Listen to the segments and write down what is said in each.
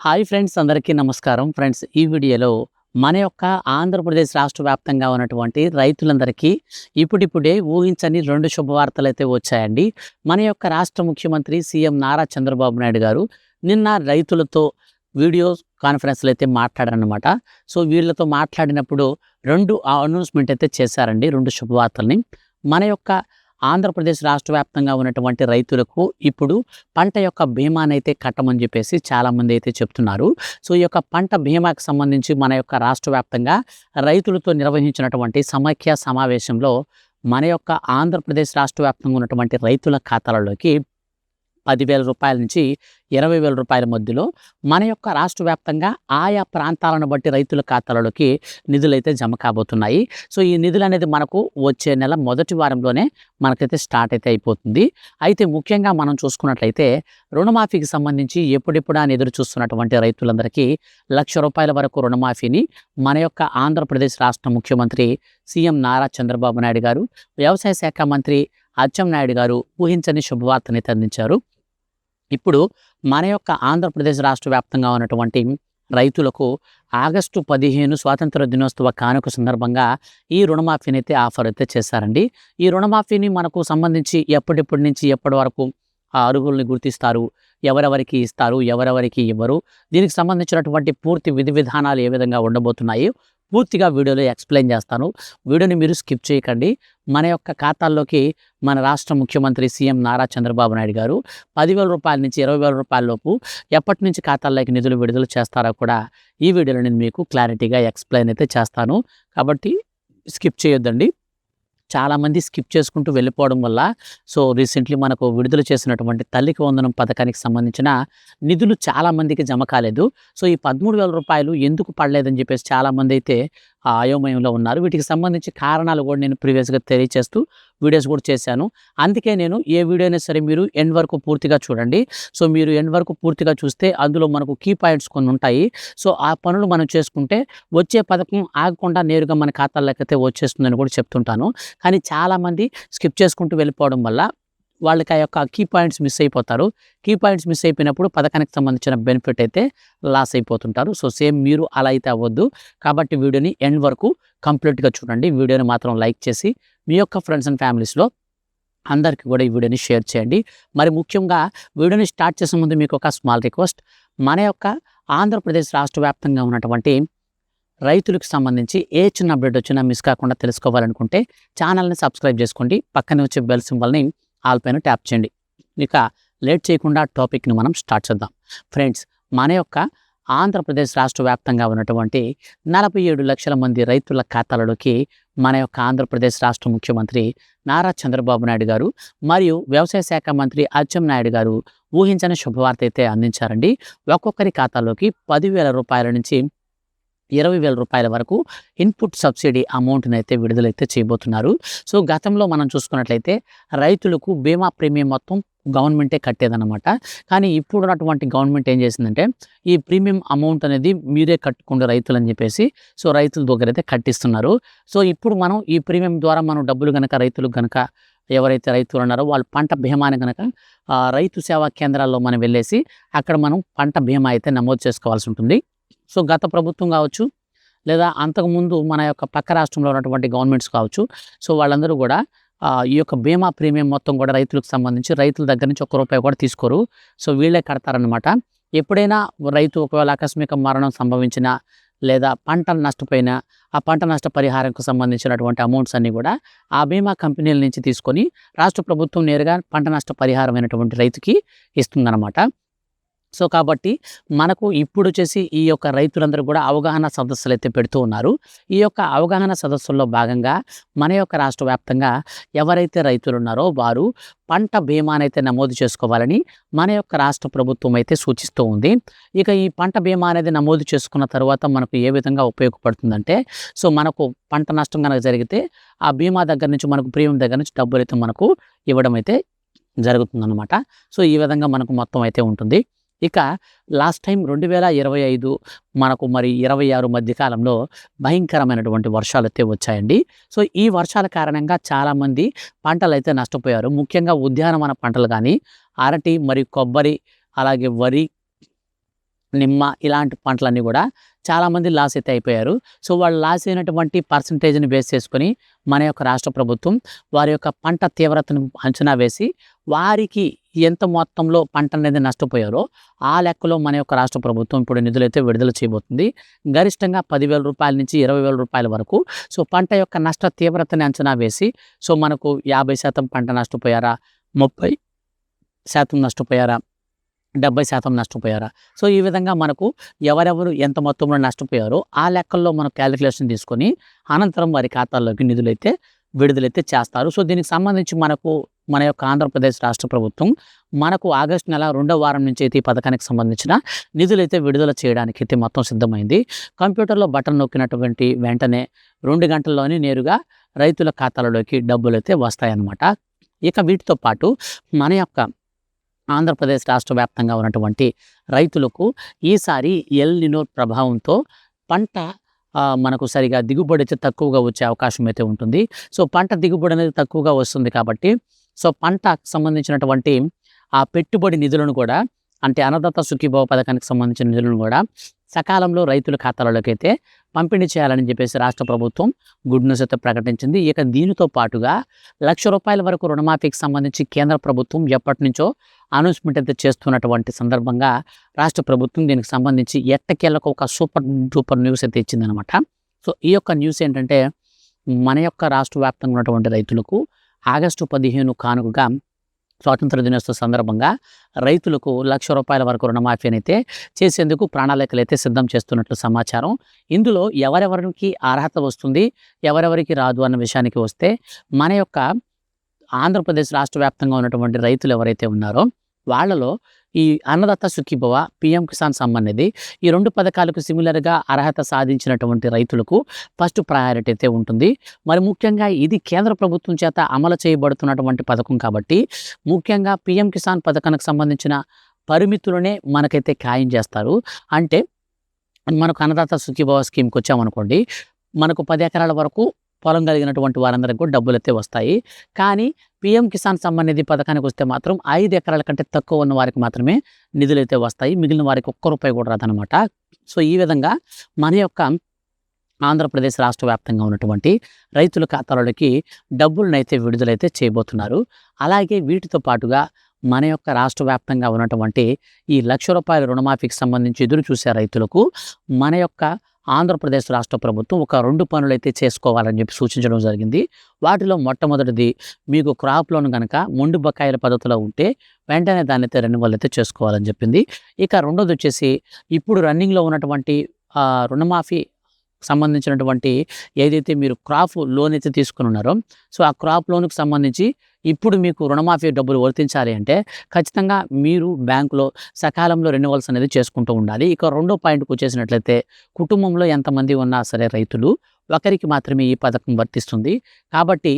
Hi friends, అందరికీ నమస్కారం. Friends, ఈ వీడియోలో మన యొక్క ఆంధ్రప్రదేశ్ రాష్ట్ర వ్యాప్తంగా ఉన్నటువంటి రైతులందరికీ ఇప్పుడిప్పుడే ఊహించని 2 శుభవార్తలైతే వచ్చాయండి. మన యొక్క రాష్ట్ర ముఖ్యమంత్రి సీఎం నారా చంద్రబాబు నాయుడు గారు నిన్న రైతులతో వీడియో కాన్ఫరెన్స్‌లో అయితే మాట్లాడారనమాట. సో, వీళ్ళతో మాట్లాడినప్పుడు 2 అనౌన్స్‌మెంట్ అయితే చేశారండి. 2 శుభవార్తల్ని. మన యొక్క ఆంధ్రప్రదేశ్ రాష్ట్ర వ్యాప్తంగా ఉన్నటువంటి రైతులకు ఇప్పుడు పంట యొక్క బీమానైతే కట్టమని చెప్పేసి చాలామంది అయితే చెప్తున్నారు. సో, ఈ యొక్క పంట బీమాకు సంబంధించి మన యొక్క రాష్ట్ర వ్యాప్తంగా రైతులతో నిర్వహించినటువంటి సమైక్య సమావేశంలో మన యొక్క ఆంధ్రప్రదేశ్ రాష్ట్ర వ్యాప్తంగా ఉన్నటువంటి రైతుల ఖాతాలలోకి రూ. 10,000 నుంచి రూ. 20,000 మధ్యలో మన యొక్క రాష్ట్ర వ్యాప్తంగా ఆయా ప్రాంతాలను బట్టి రైతుల ఖాతాలలోకి నిధులైతే జమ కాబోతున్నాయి. సో, ఈ నిధులు అనేది మనకు వచ్చే నెల మొదటి వారంలోనే మనకైతే స్టార్ట్ అయితే అయిపోతుంది. అయితే ముఖ్యంగా మనం చూసుకున్నట్లయితే రుణమాఫీకి సంబంధించి ఎప్పుడెప్పుడా అని ఎదురు చూస్తున్నటువంటి రైతులందరికీ రూ. 1,00,000 వరకు రుణమాఫీని మన యొక్క ఆంధ్రప్రదేశ్ రాష్ట్ర ముఖ్యమంత్రి సీఎం నారా చంద్రబాబు నాయుడు గారు, వ్యవసాయ శాఖ మంత్రి అచ్చెన్నాయుడు గారు ఊహించని శుభవార్తనైతే అందించారు. ఇప్పుడు మన యొక్క ఆంధ్రప్రదేశ్ రాష్ట్ర వ్యాప్తంగా ఉన్నటువంటి రైతులకు ఆగస్టు 15 స్వాతంత్ర దినోత్సవ కానుక సందర్భంగా ఈ రుణమాఫీని అయితే ఆఫర్ అయితే చేశారండి. ఈ రుణమాఫీని మనకు సంబంధించి ఎప్పటి నుంచి ఎప్పటి వరకు ఆ అర్హుల్ని గుర్తిస్తారు, ఎవరెవరికి ఇస్తారు, ఎవరెవరికి ఇవ్వరు, దీనికి సంబంధించినటువంటి పూర్తి విధి విధానాలు ఏ విధంగా ఉండబోతున్నాయి పూర్తిగా వీడియోలో ఎక్స్ప్లెయిన్ చేస్తాను. వీడియోని మీరు స్కిప్ చేయకండి. మన యొక్క ఖాతాల్లోకి మన రాష్ట్ర ముఖ్యమంత్రి సీఎం నారా చంద్రబాబు నాయుడు గారు రూ. 10,000 నుంచి రూ. 20,000 లోపు ఎప్పటి నుంచి ఖాతాల్లోకి నిధులు విడుదల చేస్తారో కూడా ఈ వీడియోలో నేను మీకు క్లారిటీగా ఎక్స్ప్లెయిన్ అయితే చేస్తాను. కాబట్టి స్కిప్ చేయొద్దండి. చాలామంది స్కిప్ చేసుకుంటూ వెళ్ళిపోవడం వల్ల రీసెంట్లీ మనకు విడుదల చేసినటువంటి తల్లికి వందనం పథకానికి సంబంధించిన నిధులు చాలామందికి జమ కాలేదు. సో, ఈ రూ. 13,000 ఎందుకు పడలేదని చెప్పేసి చాలామంది అయితే అయోమయంలో ఉన్నారు. వీటికి సంబంధించి కారణాలు కూడా నేను ప్రీవియస్గా తెలియచేస్తూ వీడియోస్ కూడా చేశాను. అందుకే నేను ఏ వీడియో అయినా సరే మీరు ఎండ్ వరకు పూర్తిగా చూడండి. సో, మీరు ఎండ్ వరకు పూర్తిగా చూస్తే అందులో మనకు కీ పాయింట్స్ కొన్ని ఉంటాయి. సో, ఆ పనులు మనం చేసుకుంటే వచ్చే పథకం ఆగకుండా నేరుగా మన ఖాతాల్లోకి అయితే వచ్చేస్తుందని కూడా చెప్తుంటాను. కానీ చాలామంది స్కిప్ చేసుకుంటూ వెళ్ళిపోవడం వల్ల వాళ్ళకి ఆ యొక్క కీ పాయింట్స్ మిస్ అయిపోతారు. కీ పాయింట్స్ మిస్ అయిపోయినప్పుడు పథకానికి సంబంధించిన బెనిఫిట్ అయితే లాస్ అయిపోతుంటారు. సో, సేమ్ మీరు అలా అయితే అవ్వద్దు. కాబట్టి వీడియోని ఎండ్ వరకు కంప్లీట్గా చూడండి. వీడియోని మాత్రం లైక్ చేసి మీ యొక్క ఫ్రెండ్స్ అండ్ ఫ్యామిలీస్లో అందరికీ కూడా ఈ వీడియోని షేర్ చేయండి. మరి ముఖ్యంగా వీడియోని స్టార్ట్ చేసే ముందు మీకు ఒక స్మాల్ రిక్వెస్ట్. మన యొక్క ఆంధ్రప్రదేశ్ రాష్ట్ర వ్యాప్తంగా ఉన్నటువంటి రైతులకు సంబంధించి ఏ చిన్న అప్డేట్ వచ్చినా మిస్ కాకుండా తెలుసుకోవాలనుకుంటే ఛానల్ని సబ్స్క్రైబ్ చేసుకోండి. పక్కనే వచ్చే బెల్ సింబల్ని ఆల్ పైన ట్యాప్ చేయండి. ఇక లేట్ చేయకుండా టాపిక్ని మనం స్టార్ట్ చేద్దాం. ఫ్రెండ్స్, మన యొక్క ఆంధ్రప్రదేశ్ రాష్ట్ర వ్యాప్తంగా ఉన్నటువంటి 47 లక్షల మంది రైతుల ఖాతాలలోకి మన యొక్క ఆంధ్రప్రదేశ్ రాష్ట్ర ముఖ్యమంత్రి నారా చంద్రబాబు నాయుడు గారు మరియు వ్యవసాయ శాఖ మంత్రి అచ్చెన్నాయుడు గారు ఊహించని శుభవార్త అయితే అందించారండి. ఒక్కొక్కరి ఖాతాలోకి రూ. 10,000 నుంచి రూ. 20,000 వరకు ఇన్పుట్ సబ్సిడీ అమౌంట్ని అయితే విడుదలైతే చేయబోతున్నారు. సో, గతంలో మనం చూసుకున్నట్లయితే రైతులకు బీమా ప్రీమియం మొత్తం గవర్నమెంటే కట్టేదన్నమాట. కానీ ఇప్పుడున్నటువంటి గవర్నమెంట్ ఏం చేసిందంటే ఈ ప్రీమియం అమౌంట్ అనేది మీరే కట్టుకోండి రైతులు అని చెప్పేసి రైతుల దగ్గర అయితే కట్టిస్తున్నారు. సో, ఇప్పుడు మనం ఈ ప్రీమియం ద్వారా మనం డబ్బులు కనుక రైతులు కనుక ఎవరైతే రైతులు ఉన్నారో వాళ్ళు పంట బీమాని కనుక రైతు సేవా కేంద్రాల్లో మనం వెళ్ళేసి అక్కడ మనం పంట బీమా అయితే నమోదు చేసుకోవాల్సి ఉంటుంది. సో, గత ప్రభుత్వం కావచ్చు లేదా అంతకుముందు మన యొక్క పక్క రాష్ట్రంలో ఉన్నటువంటి గవర్నమెంట్స్ కావచ్చు, సో వాళ్ళందరూ కూడా ఈ యొక్క బీమా ప్రీమియం మొత్తం కూడా రైతులకు సంబంధించి రైతుల దగ్గర నుంచి ₹1 కూడా తీసుకోరు. సో, వీళ్ళే కడతారనమాట. ఎప్పుడైనా రైతు ఒకవేళ ఆకస్మిక మరణం సంభవించినా లేదా పంటలు నష్టపోయినా ఆ పంట నష్ట పరిహారంకు సంబంధించినటువంటి అమౌంట్స్ అన్నీ కూడా ఆ బీమా కంపెనీల నుంచి తీసుకొని రాష్ట్ర ప్రభుత్వం నేరుగా పంట నష్ట పరిహారమైనటువంటి రైతుకి ఇస్తుందన్నమాట. సో, కాబట్టి మనకు ఇప్పుడు వచ్చేసి ఈ యొక్క రైతులందరూ కూడా అవగాహన సదస్సులు అయితే పెడుతూ ఉన్నారు. ఈ యొక్క అవగాహన సదస్సుల్లో భాగంగా మన యొక్క రాష్ట్ర వ్యాప్తంగా ఎవరైతే రైతులు ఉన్నారో వారు పంట బీమానైతే నమోదు చేసుకోవాలని మన యొక్క రాష్ట్ర ప్రభుత్వం అయితే సూచిస్తూ ఉంది. ఇక ఈ పంట బీమా అనేది నమోదు చేసుకున్న తర్వాత మనకు ఏ విధంగా ఉపయోగపడుతుందంటే మనకు పంట నష్టం కనుక జరిగితే ఆ బీమా దగ్గర నుంచి మనకు ప్రీమియం దగ్గర నుంచి డబ్బులు అయితే మనకు ఇవ్వడం అయితే జరుగుతుందన్నమాట. సో, ఈ విధంగా మనకు మొత్తం అయితే ఉంటుంది. ఇక లాస్ట్ టైం 2025 మనకు మరి 26 మధ్య కాలంలో భయంకరమైనటువంటి వర్షాలైతే వచ్చాయండి. సో, ఈ వర్షాల కారణంగా చాలామంది పంటలైతే నష్టపోయారు. ముఖ్యంగా ఉద్యానవన పంటలు కానీ, అరటి మరియు కొబ్బరి, అలాగే వరి, నిమ్మ ఇలాంటి పంటలన్నీ కూడా చాలామంది లాస్ అయితే అయిపోయారు. సో వాళ్ళు లాస్ అయినటువంటి పర్సంటేజ్‌ని బేస్ చేసుకొని మన యొక్క రాష్ట్ర ప్రభుత్వం వారి యొక్క పంట తీవ్రతను అంచనా వేసి వారికి ఎంత మొత్తంలో పంట అనేది నష్టపోయారో ఆ లెక్కలో మన యొక్క రాష్ట్ర ప్రభుత్వం ఇప్పుడు నిధులైతే విడుదల చేయబోతుంది. గరిష్టంగా రూ. 10,000 నుంచి రూ. 20,000 వరకు. సో పంట యొక్క నష్ట తీవ్రతని అంచనా వేసి సో మనకు 50% పంట నష్టపోయారా? 30% నష్టపోయారా? 70% నష్టపోయారా? సో ఈ విధంగా మనకు ఎవరెవరు ఎంత మొత్తంలో నష్టపోయారో ఆ లెక్కల్లో మనం క్యాలిక్యులేషన్ తీసుకొని అనంతరం వారి ఖాతాల్లోకి నిధులైతే విడుదలైతే చేస్తారు. సో దీనికి సంబంధించి మనకు మన యొక్క ఆంధ్రప్రదేశ్ రాష్ట్ర ప్రభుత్వం మనకు ఆగస్టు నెల 2వ వారం నుంచి అయితే ఈ పథకానికి సంబంధించిన నిధులైతే విడుదల చేయడానికి అయితే మొత్తం సిద్ధమైంది. కంప్యూటర్లో బటన్ నొక్కినటువంటి వెంటనే 2 గంటల్లోనే నేరుగా రైతుల ఖాతాలలోకి డబ్బులైతే వస్తాయన్నమాట. ఇక వీటితో పాటు మన యొక్క ఆంధ్రప్రదేశ్ రాష్ట్ర వ్యాప్తంగా ఉన్నటువంటి రైతులకు ఈసారి ఎల్ నినో ప్రభావంతో పంట మనకు సరిగా దిగుబడి అయితే తక్కువగా వచ్చే అవకాశం అయితే ఉంటుంది. సో పంట దిగుబడి అనేది తక్కువగా వస్తుంది కాబట్టి సో పంటకు సంబంధించినటువంటి ఆ పెట్టుబడి నిధులను కూడా అంటే అన్నదాత సుఖీభవ పథకానికి సంబంధించిన నిధులను కూడా సకాలంలో రైతుల ఖాతాలలోకి అయితే పంపిణీ చేయాలని చెప్పేసి రాష్ట్ర ప్రభుత్వం గుడ్ న్యూస్ అయితే ప్రకటించింది. ఇక దీనితో పాటుగా ₹1,00,000 వరకు రుణమాఫీకి సంబంధించి కేంద్ర ప్రభుత్వం ఎప్పటి నుంచో అనౌన్స్మెంట్ అయితే చేస్తున్నటువంటి సందర్భంగా రాష్ట్ర ప్రభుత్వం దీనికి సంబంధించి ఎట్టకేలకు ఒక సూపర్ డూపర్ న్యూస్ అయితే ఇచ్చిందనమాట. సో ఈ యొక్క న్యూస్ ఏంటంటే మన యొక్క రాష్ట్ర వ్యాప్తంగా ఉన్నటువంటి రైతులకు ఆగస్టు 15 కానుకగా స్వాతంత్ర దినోత్సవ సందర్భంగా రైతులకు ₹1,00,000 వరకు రుణమాఫీని అయితే చేసేందుకు ప్రణాళికలు అయితే సిద్ధం చేస్తున్నట్లు సమాచారం. ఇందులో ఎవరెవరికి అర్హత వస్తుంది, ఎవరెవరికి రాదు అన్న విషయానికి వస్తే మన యొక్క ఆంధ్రప్రదేశ్ రాష్ట్ర వ్యాప్తంగా ఉన్నటువంటి రైతులు ఎవరైతే ఉన్నారో వాళ్ళలో ఈ అన్నదాత సుఖీభవ, పీఎం కిసాన్ సమ్మాన్ నిధి ఈ 2 పథకాలకు సిమిలర్గా అర్హత సాధించినటువంటి రైతులకు ఫస్ట్ ప్రయారిటీ అయితే ఉంటుంది. మరి ముఖ్యంగా ఇది కేంద్ర ప్రభుత్వం చేత అమలు చేయబడుతున్నటువంటి పథకం కాబట్టి ముఖ్యంగా పీఎం కిసాన్ పథకానికి సంబంధించిన పరిమితులనే మనకైతే ఖాయం చేస్తారు. అంటే మనకు అన్నదాత సుఖీభవ స్కీమ్కి వచ్చామనుకోండి, మనకు 10 ఎకరాల వరకు పొలం కలిగినటువంటి వారందరికీ కూడా డబ్బులైతే వస్తాయి. కానీ పీఎం కిసాన్ సమ్మాన్ నిధి పథకానికి వస్తే మాత్రం 5 ఎకరాల కంటే తక్కువ ఉన్న వారికి మాత్రమే నిధులైతే వస్తాయి. మిగిలిన వారికి ₹1 కూడా రాదనమాట. సో ఈ విధంగా మన యొక్క ఆంధ్రప్రదేశ్ రాష్ట్ర వ్యాప్తంగా ఉన్నటువంటి రైతుల ఖాతాలలోకి డబ్బులనైతే విడుదలైతే చేయబోతున్నారు. అలాగే వీటితో పాటుగా మన యొక్క రాష్ట్ర వ్యాప్తంగా ఉన్నటువంటి ఈ ₹1,00,000 రుణమాఫీకి సంబంధించి ఎదురు చూసే రైతులకు మన యొక్క ఆంధ్రప్రదేశ్ రాష్ట్ర ప్రభుత్వం ఒక 2 పనులైతే చేసుకోవాలని చెప్పి సూచించడం జరిగింది. వాటిలో మొట్టమొదటిది మీకు క్రాప్ లోన్ కనుక మొండి బకాయిల పద్ధతిలో ఉంటే వెంటనే దాన్నైతే రెన్యువల్ అయితే చేసుకోవాలని చెప్పింది. ఇక రెండోది వచ్చేసి ఇప్పుడు రన్నింగ్లో ఉన్నటువంటి రుణమాఫీ సంబంధించినటువంటి ఏదైతే మీరు క్రాప్ లోన్ అయితే తీసుకుని ఉన్నారో సో ఆ క్రాప్ లోన్కి సంబంధించి ఇప్పుడు మీకు రుణమాఫీ డబ్బులు వర్తించాలి అంటే ఖచ్చితంగా మీరు బ్యాంకులో సకాలంలో రెన్యువల్స్ అనేది చేసుకుంటూ ఉండాలి. ఇక రెండో పాయింట్కి వచ్చేసినట్లయితే కుటుంబంలో ఎంతమంది ఉన్నా సరే రైతులు ఒకరికి మాత్రమే ఈ పథకం వర్తిస్తుంది. కాబట్టి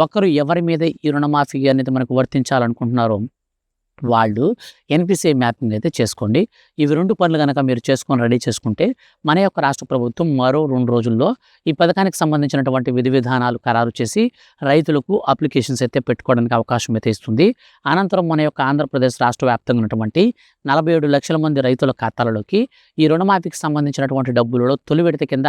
ఒకరు ఎవరి మీద ఈ రుణమాఫీ అనేది మనకు వర్తించాలనుకుంటున్నారో వాళ్ళు ఎన్పిసిఐ మ్యాపింగ్ అయితే చేసుకోండి. ఇవి 2 పనులు కనుక మీరు చేసుకొని రెడీ చేసుకుంటే మన యొక్క రాష్ట్ర ప్రభుత్వం మరో 2 రోజుల్లో ఈ పథకానికి సంబంధించినటువంటి విధి విధానాలు ఖరారు చేసి రైతులకు అప్లికేషన్స్ అయితే పెట్టుకోవడానికి అవకాశం అయితే ఇస్తుంది. అనంతరం మన యొక్క ఆంధ్రప్రదేశ్ రాష్ట్ర వ్యాప్తంగా ఉన్నటువంటి 47 లక్షల మంది రైతుల ఖాతాలలోకి ఈ రుణమాఫీకి సంబంధించినటువంటి డబ్బులలో తొలి విడత కింద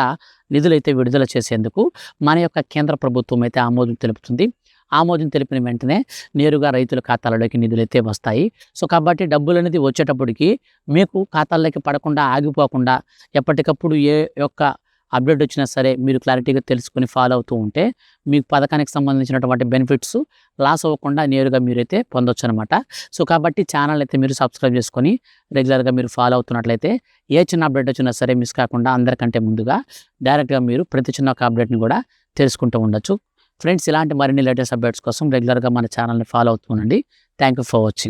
నిధులైతే విడుదల చేసేందుకు మన యొక్క కేంద్ర ప్రభుత్వం అయితే ఆమోదం తెలుపుతుంది. ఆమోదం తెలిపిన వెంటనే నేరుగా రైతుల ఖాతాలలోకి నిధులైతే వస్తాయి. సో కాబట్టి డబ్బులు అనేది వచ్చేటప్పటికి మీకు ఖాతాల్లోకి పడకుండా ఆగిపోకుండా ఎప్పటికప్పుడు ఏ యొక్క అప్డేట్ వచ్చినా సరే మీరు క్లారిటీగా తెలుసుకొని ఫాలో అవుతూ ఉంటే మీకు పథకానికి సంబంధించినటువంటి బెనిఫిట్స్ లాస్ అవ్వకుండా నేరుగా మీరైతే పొందొచ్చు అనమాట. సో కాబట్టి ఛానల్ అయితే మీరు సబ్స్క్రైబ్ చేసుకొని రెగ్యులర్గా మీరు ఫాలో అవుతున్నట్లయితే ఏ చిన్న అప్డేట్ వచ్చినా సరే మిస్ కాకుండా అందరికంటే ముందుగా డైరెక్ట్గా మీరు ప్రతి చిన్న ఒక అప్డేట్ని కూడా తెలుసుకుంటూ ఉండొచ్చు. ఫ్రెండ్స్, ఇలాంటి మరిన్ని లేటెస్ట్ అప్డేట్స్ కోసం రెగ్యులర్గా మన ఛానల్ని ఫాలో అవుతూ ఉండండి. Thank you for watching.